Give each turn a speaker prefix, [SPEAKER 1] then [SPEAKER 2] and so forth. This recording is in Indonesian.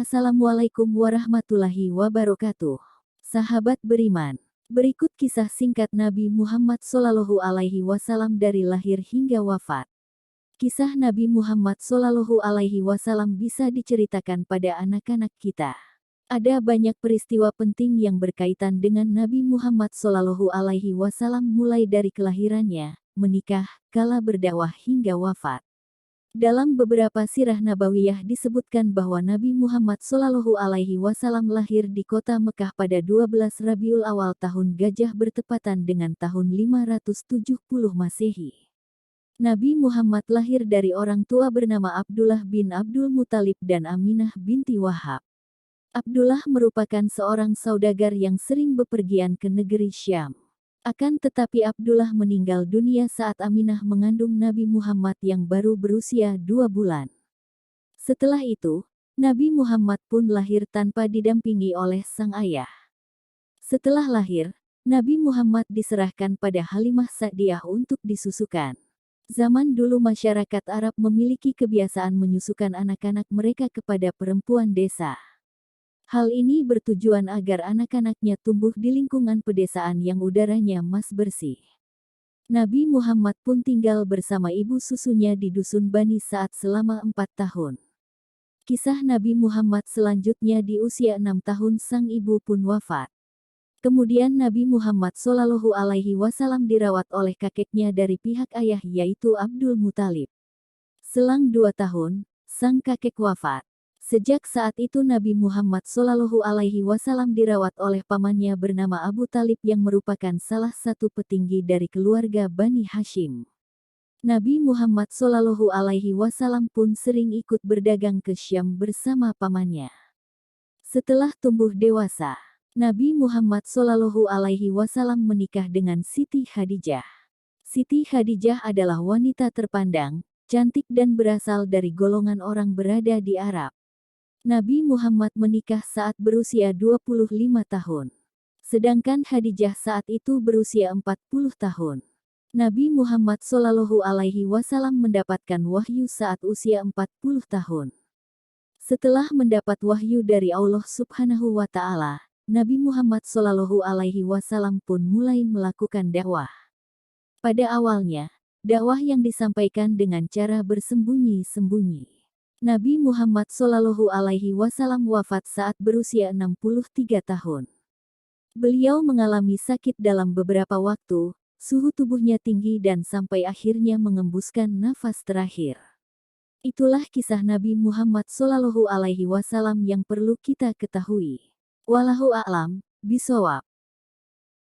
[SPEAKER 1] Assalamualaikum warahmatullahi wabarakatuh. Sahabat beriman, berikut kisah singkat Nabi Muhammad SAW dari lahir hingga wafat. Kisah Nabi Muhammad SAW bisa diceritakan pada anak-anak kita. Ada banyak peristiwa penting yang berkaitan dengan Nabi Muhammad SAW mulai dari kelahirannya, menikah, kala berdakwah hingga wafat. Dalam beberapa sirah nabawiyah disebutkan bahwa Nabi Muhammad SAW lahir di kota Mekah pada 12 Rabiul Awal tahun Gajah bertepatan dengan tahun 570 Masehi. Nabi Muhammad lahir dari orang tua bernama Abdullah bin Abdul Muthalib dan Aminah binti Wahab. Abdullah merupakan seorang saudagar yang sering bepergian ke negeri Syam. Akan tetapi Abdullah meninggal dunia saat Aminah mengandung Nabi Muhammad yang baru berusia 2 bulan. Setelah itu, Nabi Muhammad pun lahir tanpa didampingi oleh sang ayah. Setelah lahir, Nabi Muhammad diserahkan pada Halimah Sa'diyah untuk disusukan. Zaman dulu masyarakat Arab memiliki kebiasaan menyusukan anak-anak mereka kepada perempuan desa. Hal ini bertujuan agar anak-anaknya tumbuh di lingkungan pedesaan yang udaranya mas bersih. Nabi Muhammad pun tinggal bersama ibu susunya di dusun Bani Sa'ad selama 4 tahun. Kisah Nabi Muhammad selanjutnya di usia 6 tahun sang ibu pun wafat. Kemudian Nabi Muhammad SAW dirawat oleh kakeknya dari pihak ayah yaitu Abdul Muthalib. Selang 2 tahun, sang kakek wafat. Sejak saat itu Nabi Muhammad SAW dirawat oleh pamannya bernama Abu Talib yang merupakan salah satu petinggi dari keluarga Bani Hashim. Nabi Muhammad SAW pun sering ikut berdagang ke Syam bersama pamannya. Setelah tumbuh dewasa, Nabi Muhammad SAW menikah dengan Siti Khadijah. Siti Khadijah adalah wanita terpandang, cantik dan berasal dari golongan orang berada di Arab. Nabi Muhammad menikah saat berusia 25 tahun. Sedangkan Khadijah saat itu berusia 40 tahun. Nabi Muhammad SAW mendapatkan wahyu saat usia 40 tahun. Setelah mendapat wahyu dari Allah Subhanahu wa Ta'ala, Nabi Muhammad SAW pun mulai melakukan dakwah. Pada awalnya, dakwah yang disampaikan dengan cara bersembunyi-sembunyi. Nabi Muhammad SAW wafat saat berusia 63 tahun. Beliau mengalami sakit dalam beberapa waktu, suhu tubuhnya tinggi dan sampai akhirnya mengembuskan nafas terakhir. Itulah kisah Nabi Muhammad SAW yang perlu kita ketahui. Wallahu a'lam bishawab.